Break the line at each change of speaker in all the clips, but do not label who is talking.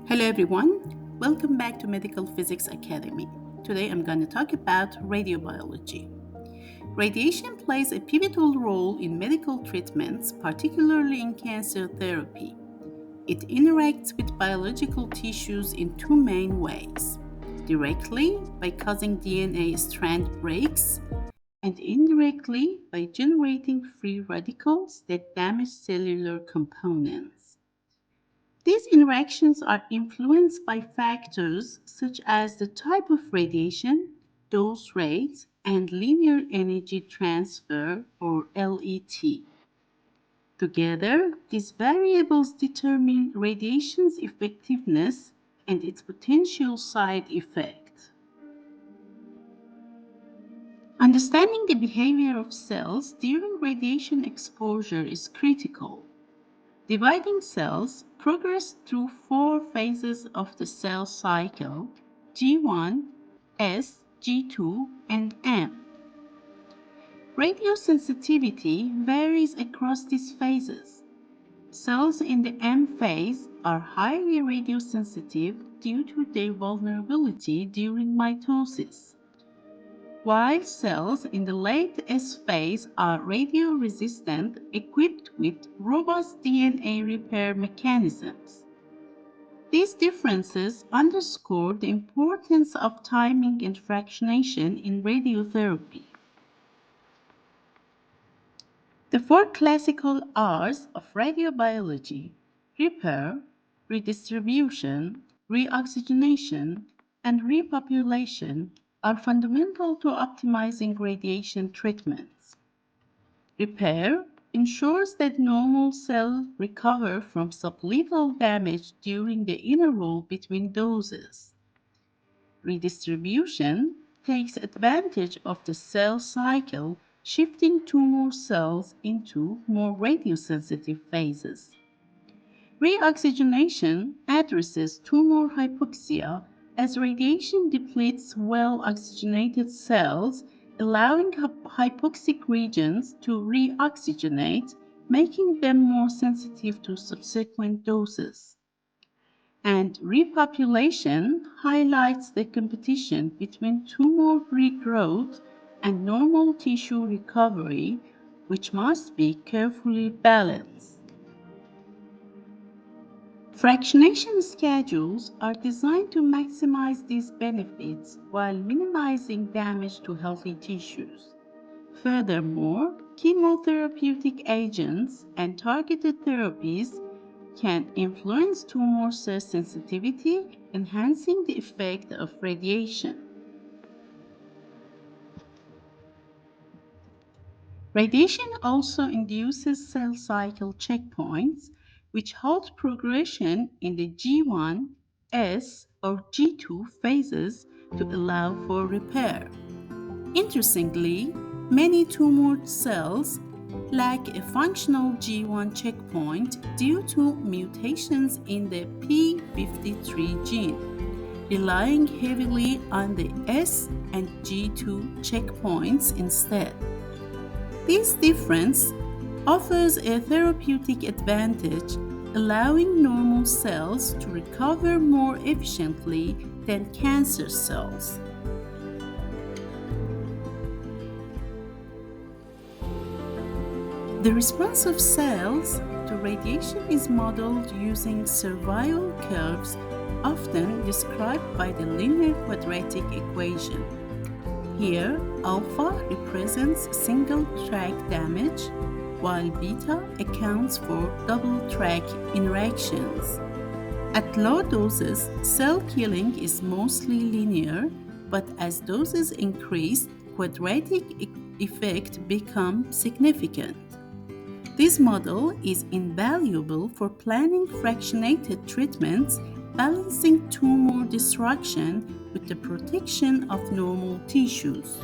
Hello everyone, welcome back to Medical Physics Academy. Today I'm going to talk about radiobiology. Radiation plays a pivotal role in medical treatments, particularly in cancer therapy. It interacts with biological tissues in two main ways: directly by causing DNA strand breaks, and indirectly by generating free radicals that damage cellular components. These interactions are influenced by factors such as the type of radiation, dose rates, and linear energy transfer or LET. Together, these variables determine radiation's effectiveness and its potential side effects. Understanding the behavior of cells during radiation exposure is critical. Dividing cells progress through four phases of the cell cycle: G1, S, G2, and M. Radiosensitivity varies across these phases. Cells in the M phase are highly radiosensitive due to their vulnerability during mitosis, while cells in the late S phase are radioresistant, equipped with robust DNA repair mechanisms. These differences underscore the importance of timing and fractionation in radiotherapy. The four classical R's of radiobiology: repair, redistribution, reoxygenation, and repopulation are fundamental to optimizing radiation treatments. Repair ensures that normal cells recover from sublethal damage during the interval between doses. Redistribution takes advantage of the cell cycle, shifting tumor cells into more radiosensitive phases. Reoxygenation addresses tumor hypoxia as radiation depletes well-oxygenated cells, allowing hypoxic regions to reoxygenate, making them more sensitive to subsequent doses. And repopulation highlights the competition between tumor regrowth and normal tissue recovery, which must be carefully balanced. Fractionation schedules are designed to maximize these benefits while minimizing damage to healthy tissues. Furthermore, chemotherapeutic agents and targeted therapies can influence tumor cell sensitivity, enhancing the effect of radiation. Radiation also induces cell cycle checkpoints, which halt progression in the G1, S, or G2 phases to allow for repair. Interestingly, many tumor cells lack a functional G1 checkpoint due to mutations in the p53 gene, relying heavily on the S and G2 checkpoints instead. This difference offers a therapeutic advantage, allowing normal cells to recover more efficiently than cancer cells. The response of cells to radiation is modeled using survival curves, often described by the linear quadratic equation. Here, alpha represents single-track damage, while beta accounts for double-track interactions. At low doses, cell killing is mostly linear, but as doses increase, quadratic effect becomes significant. This model is invaluable for planning fractionated treatments, balancing tumor destruction with the protection of normal tissues.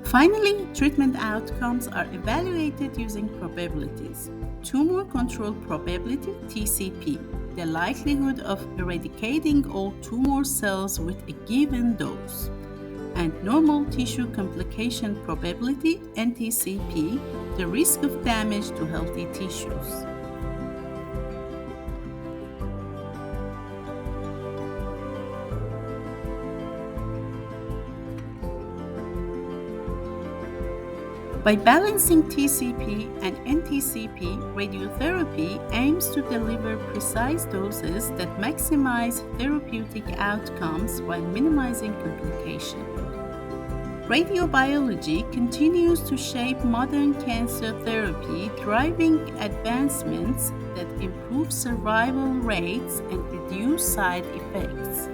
Finally, treatment outcomes are evaluated using probabilities. Tumor control probability, TCP, the likelihood of eradicating all tumor cells with a given dose. and normal tissue complication probability (NTCP), the risk of damage to healthy tissues. By balancing TCP and NTCP, radiotherapy aims to deliver precise doses that maximize therapeutic outcomes while minimizing complication. Radiobiology continues to shape modern cancer therapy, driving advancements that improve survival rates and reduce side effects.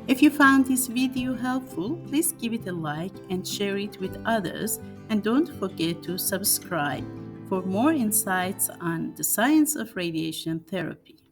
If you found this video helpful, please give it a like and share it with others, and don't forget to subscribe for more insights on the science of radiation therapy.